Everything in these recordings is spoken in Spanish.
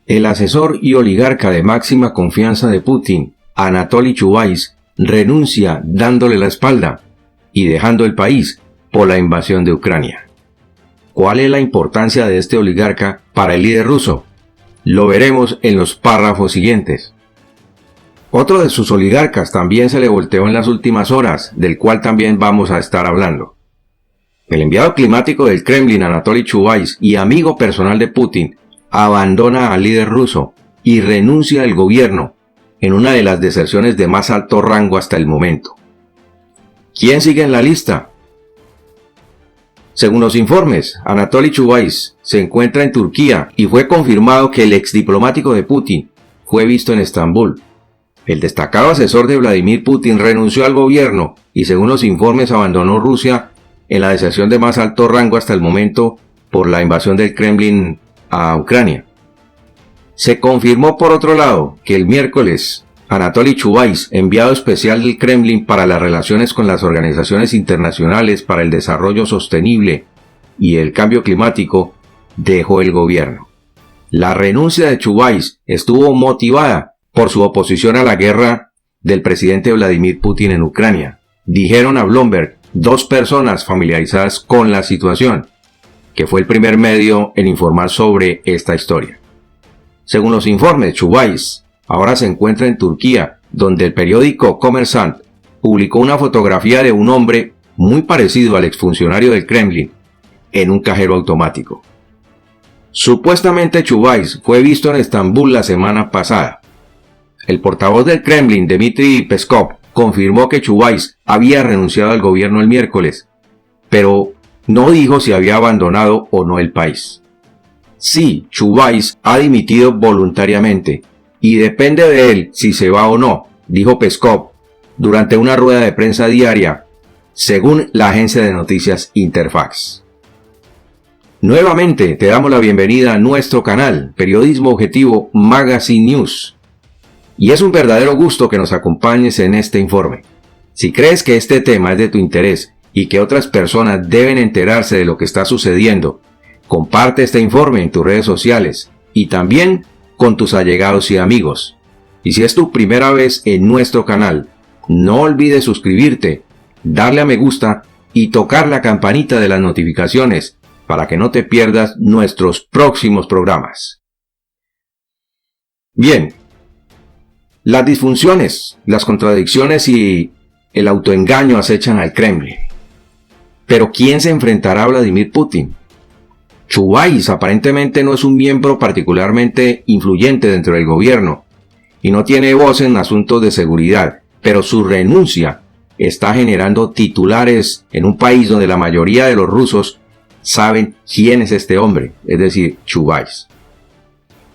El asesor y oligarca de máxima confianza de Putin, Anatoly Chubais, renuncia dándole la espalda y dejando el país por la invasión de Ucrania. ¿Cuál es la importancia de este oligarca para el líder ruso? Lo veremos en los párrafos siguientes. Otro de sus oligarcas también se le volteó en las últimas horas, del cual también vamos a estar hablando. El enviado climático del Kremlin, Anatoly Chubais, y amigo personal de Putin, abandona al líder ruso y renuncia al gobierno en una de las deserciones de más alto rango hasta el momento. ¿Quién sigue en la lista? Según los informes, Anatoly Chubais se encuentra en Turquía y fue confirmado que el exdiplomático de Putin fue visto en Estambul. El destacado asesor de Vladimir Putin renunció al gobierno y, según los informes, abandonó Rusia en la deserción de más alto rango hasta el momento por la invasión del Kremlin a Ucrania. Se confirmó por otro lado que el miércoles Anatoly Chubais, enviado especial del Kremlin para las relaciones con las organizaciones internacionales para el desarrollo sostenible y el cambio climático, dejó el gobierno. La renuncia de Chubais estuvo motivada por su oposición a la guerra del presidente Vladimir Putin en Ucrania, dijeron a Bloomberg dos personas familiarizadas con la situación, que fue el primer medio en informar sobre esta historia. Según los informes, Chubais ahora se encuentra en Turquía, donde el periódico Kommersant publicó una fotografía de un hombre muy parecido al exfuncionario del Kremlin en un cajero automático. Supuestamente Chubais fue visto en Estambul la semana pasada. El portavoz del Kremlin, Dmitry Peskov, confirmó que Chubais había renunciado al gobierno el miércoles, pero no dijo si había abandonado o no el país. Sí, Chubais ha dimitido voluntariamente y depende de él si se va o no, dijo Peskov durante una rueda de prensa diaria, según la agencia de noticias Interfax. Nuevamente te damos la bienvenida a nuestro canal, Periodismo Objetivo Magazine News. Y es un verdadero gusto que nos acompañes en este informe. Si crees que este tema es de tu interés y que otras personas deben enterarse de lo que está sucediendo, comparte este informe en tus redes sociales y también con tus allegados y amigos. Y si es tu primera vez en nuestro canal, no olvides suscribirte, darle a me gusta y tocar la campanita de las notificaciones para que no te pierdas nuestros próximos programas. Bien, las disfunciones, las contradicciones y el autoengaño acechan al Kremlin. Pero ¿quién se enfrentará a Vladimir Putin? Chubais aparentemente no es un miembro particularmente influyente dentro del gobierno y no tiene voz en asuntos de seguridad, pero su renuncia está generando titulares en un país donde la mayoría de los rusos saben quién es este hombre, es decir, Chubais.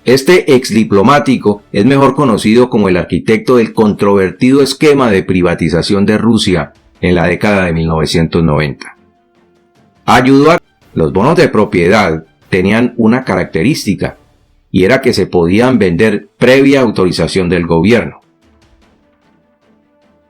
Este exdiplomático es mejor conocido como el arquitecto del controvertido esquema de privatización de Rusia en la década de 1990. Ayudó a los bonos de propiedad tenían una característica, y era que se podían vender previa autorización del gobierno.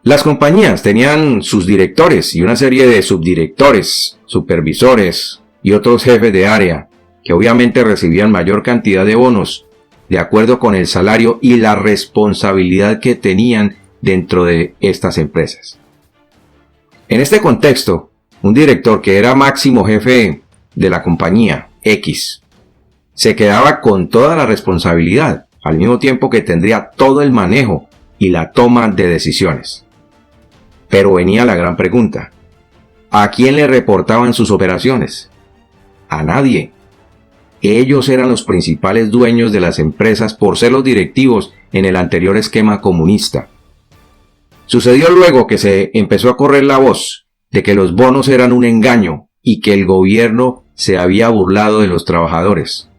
Las compañías tenían sus directores y una serie de subdirectores, supervisores y otros jefes de área, que obviamente recibían mayor cantidad de bonos, de acuerdo con el salario y la responsabilidad que tenían dentro de estas empresas. En este contexto, un director que era máximo jefe de la compañía X se quedaba con toda la responsabilidad, al mismo tiempo que tendría todo el manejo y la toma de decisiones. Pero venía la gran pregunta: ¿a quién le reportaban sus operaciones? A nadie. Ellos eran los principales dueños de las empresas por ser los directivos en el anterior esquema comunista. Sucedió luego que se empezó a correr la voz de que los bonos eran un engaño y que el gobierno se había burlado de los trabajadores.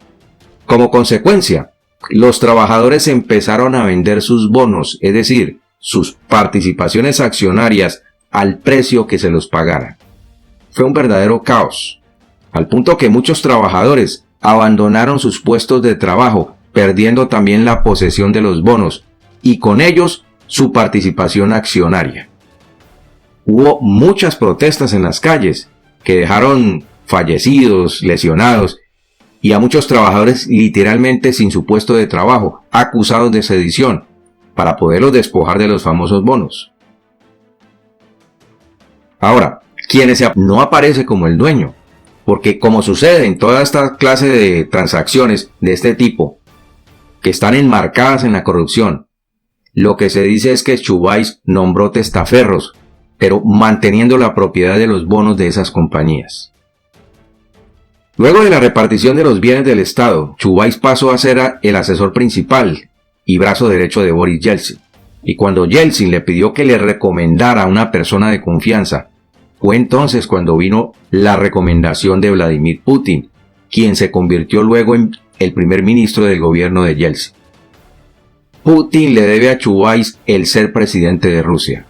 Como consecuencia, los trabajadores empezaron a vender sus bonos, es decir, sus participaciones accionarias, al precio que se los pagara. Fue un verdadero caos, al punto que muchos trabajadores abandonaron sus puestos de trabajo, perdiendo también la posesión de los bonos y con ellos su participación accionaria. Hubo muchas protestas en las calles que dejaron fallecidos, lesionados y a muchos trabajadores literalmente sin su puesto de trabajo, acusados de sedición, para poderlos despojar de los famosos bonos. Ahora, no aparece como el dueño, porque como sucede en toda esta clase de transacciones de este tipo, que están enmarcadas en la corrupción, lo que se dice es que Chubais nombró testaferros, pero manteniendo la propiedad de los bonos de esas compañías. Luego de la repartición de los bienes del Estado, Chubais pasó a ser el asesor principal y brazo derecho de Boris Yeltsin. Y cuando Yeltsin le pidió que le recomendara a una persona de confianza, fue entonces cuando vino la recomendación de Vladimir Putin, quien se convirtió luego en el primer ministro del gobierno de Yeltsin. Putin le debe a Chubais el ser presidente de Rusia.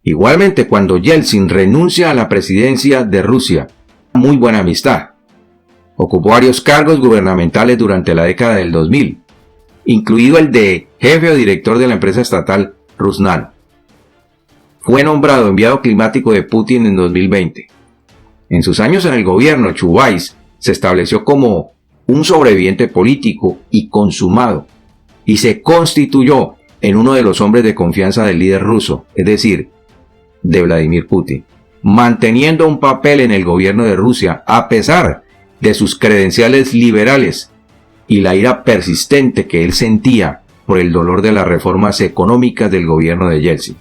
Igualmente, cuando Yeltsin renuncia a la presidencia de Rusia, muy buena amistad. Ocupó varios cargos gubernamentales durante la década del 2000, incluido el de jefe o director de la empresa estatal Rusnano. Fue nombrado enviado climático de Putin en 2020. En sus años en el gobierno, Chubais se estableció como un sobreviviente político y consumado, y se constituyó en uno de los hombres de confianza del líder ruso, es decir, de Vladimir Putin, manteniendo un papel en el gobierno de Rusia a pesar de sus credenciales liberales y la ira persistente que él sentía por el dolor de las reformas económicas del gobierno de Yeltsin,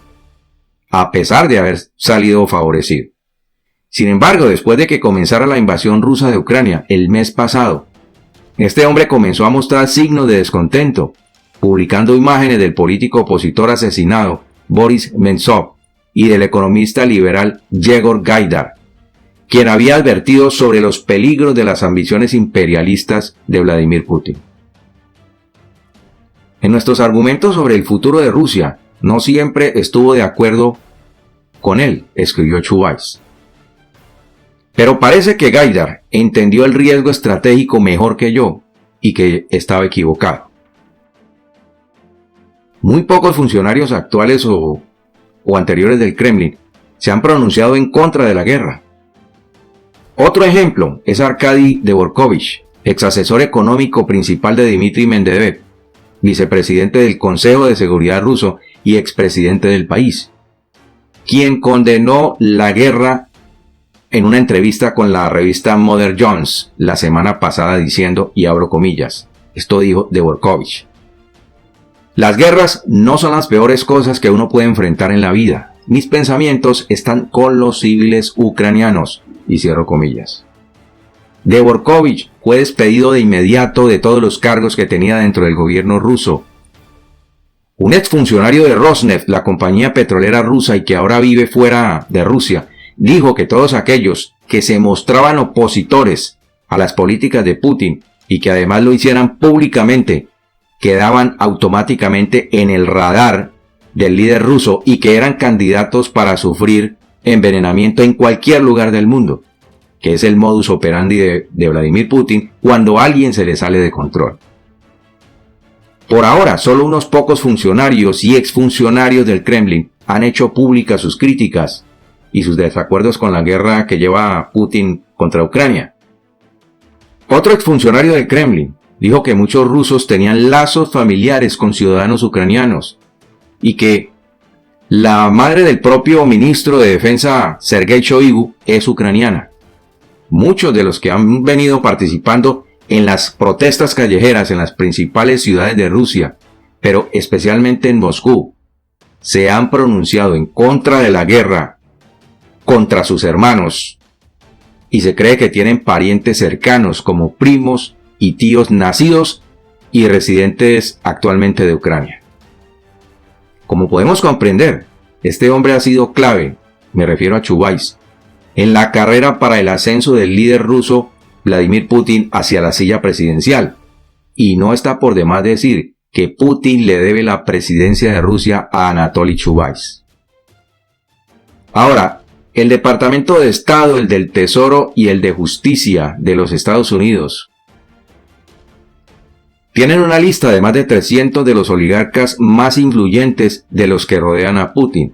a pesar de haber salido favorecido. Sin embargo, después de que comenzara la invasión rusa de Ucrania el mes pasado, este hombre comenzó a mostrar signos de descontento, publicando imágenes del político opositor asesinado Boris Nemtsov y del economista liberal Yegor Gaidar, quien había advertido sobre los peligros de las ambiciones imperialistas de Vladimir Putin. En nuestros argumentos sobre el futuro de Rusia, no siempre estuvo de acuerdo con él, escribió Chubais. Pero parece que Gaidar entendió el riesgo estratégico mejor que yo y que estaba equivocado. Muy pocos funcionarios actuales o anteriores del Kremlin se han pronunciado en contra de la guerra. Otro ejemplo es Arkady Dvorkovich, ex asesor económico principal de Dmitry Medvedev, vicepresidente del Consejo de Seguridad ruso y expresidente del país, quien condenó la guerra en una entrevista con la revista Mother Jones la semana pasada diciendo, y abro comillas, esto dijo Dvorkovich: las guerras no son las peores cosas que uno puede enfrentar en la vida. Mis pensamientos están con los civiles ucranianos, y cierro comillas. Dvorkovich fue despedido de inmediato de todos los cargos que tenía dentro del gobierno ruso. Un exfuncionario de Rosneft, la compañía petrolera rusa y que ahora vive fuera de Rusia, dijo que todos aquellos que se mostraban opositores a las políticas de Putin y que además lo hicieran públicamente, quedaban automáticamente en el radar del líder ruso y que eran candidatos para sufrir envenenamiento en cualquier lugar del mundo, que es el modus operandi de Vladimir Putin cuando alguien se le sale de control. Por ahora, solo unos pocos funcionarios y exfuncionarios del Kremlin han hecho públicas sus críticas y sus desacuerdos con la guerra que lleva Putin contra Ucrania. Otro exfuncionario del Kremlin dijo que muchos rusos tenían lazos familiares con ciudadanos ucranianos y que la madre del propio ministro de Defensa, Sergei Shoigu, es ucraniana. Muchos de los que han venido participando en las protestas callejeras en las principales ciudades de Rusia, pero especialmente en Moscú, se han pronunciado en contra de la guerra contra sus hermanos y se cree que tienen parientes cercanos como primos y tíos nacidos y residentes actualmente de Ucrania. Como podemos comprender, este hombre ha sido clave, me refiero a Chubais, en la carrera para el ascenso del líder ruso Vladimir Putin hacia la silla presidencial, y no está por demás decir que Putin le debe la presidencia de Rusia a Anatoly Chubais. Ahora, el Departamento de Estado, el del Tesoro y el de Justicia de los Estados Unidos tienen una lista de más de 300 de los oligarcas más influyentes de los que rodean a Putin.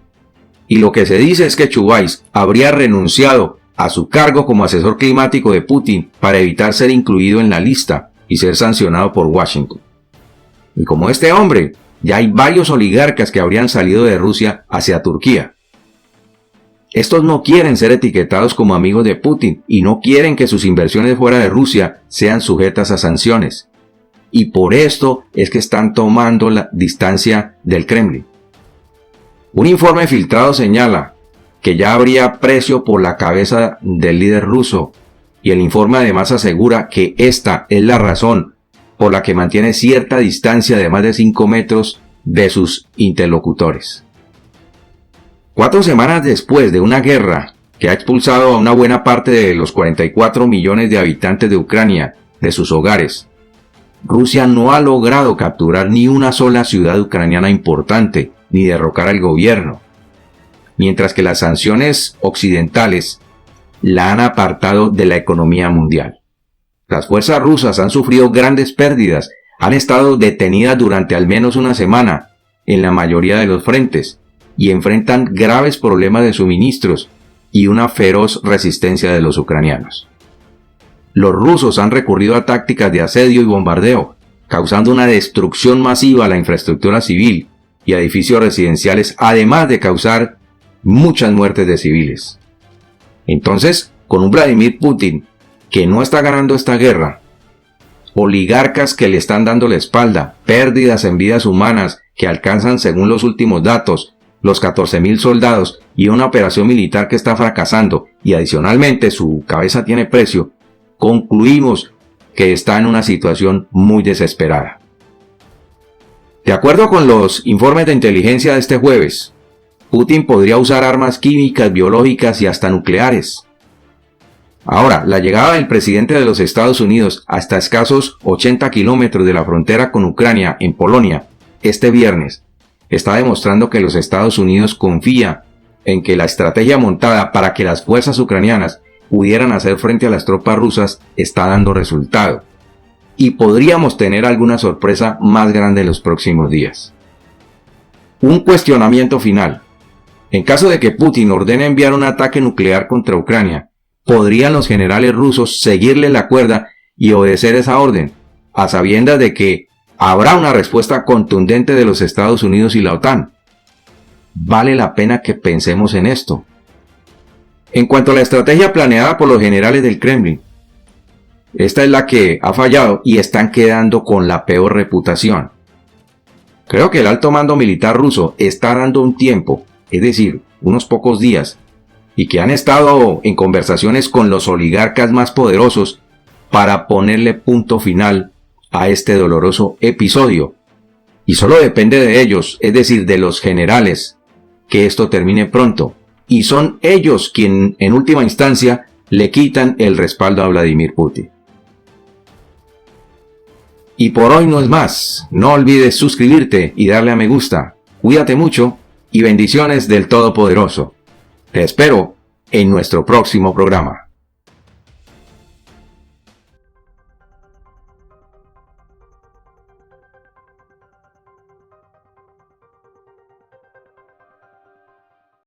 Y lo que se dice es que Chubais habría renunciado a su cargo como asesor climático de Putin para evitar ser incluido en la lista y ser sancionado por Washington. Y como este hombre, ya hay varios oligarcas que habrían salido de Rusia hacia Turquía. Estos no quieren ser etiquetados como amigos de Putin y no quieren que sus inversiones fuera de Rusia sean sujetas a sanciones. Y por esto es que están tomando la distancia del Kremlin. Un informe filtrado señala que ya habría precio por la cabeza del líder ruso, y el informe además asegura que esta es la razón por la que mantiene cierta distancia de más de 5 metros de sus interlocutores. 4 semanas después de una guerra que ha expulsado a una buena parte de los 44 millones de habitantes de Ucrania de sus hogares, Rusia no ha logrado capturar ni una sola ciudad ucraniana importante ni derrocar al gobierno, mientras que las sanciones occidentales la han apartado de la economía mundial. Las fuerzas rusas han sufrido grandes pérdidas, han estado detenidas durante al menos una semana en la mayoría de los frentes y enfrentan graves problemas de suministros y una feroz resistencia de los ucranianos. Los rusos han recurrido a tácticas de asedio y bombardeo, causando una destrucción masiva a la infraestructura civil y a edificios residenciales, además de causar muchas muertes de civiles. Entonces, con un Vladimir Putin que no está ganando esta guerra, oligarcas que le están dando la espalda, pérdidas en vidas humanas que alcanzan, según los últimos datos, los 14.000 soldados y una operación militar que está fracasando y adicionalmente su cabeza tiene precio, concluimos que está en una situación muy desesperada. De acuerdo con los informes de inteligencia de este jueves, Putin podría usar armas químicas, biológicas y hasta nucleares. Ahora, la llegada del presidente de los Estados Unidos hasta escasos 80 kilómetros de la frontera con Ucrania, en Polonia, este viernes, está demostrando que los Estados Unidos confía en que la estrategia montada para que las fuerzas ucranianas pudieran hacer frente a las tropas rusas está dando resultado. Y podríamos tener alguna sorpresa más grande en los próximos días. Un cuestionamiento final. En caso de que Putin ordene enviar un ataque nuclear contra Ucrania, ¿podrían los generales rusos seguirle la cuerda y obedecer esa orden, a sabiendas de que habrá una respuesta contundente de los Estados Unidos y la OTAN? Vale la pena que pensemos en esto. En cuanto a la estrategia planeada por los generales del Kremlin, esta es la que ha fallado y están quedando con la peor reputación. Creo que el alto mando militar ruso está dando un tiempo, es decir, unos pocos días, y que han estado en conversaciones con los oligarcas más poderosos para ponerle punto final a este doloroso episodio. Y solo depende de ellos, es decir, de los generales, que esto termine pronto. Y son ellos quienes, en última instancia, le quitan el respaldo a Vladimir Putin. Y por hoy no es más. No olvides suscribirte y darle a me gusta. Cuídate mucho y bendiciones del Todopoderoso. Te espero en nuestro próximo programa.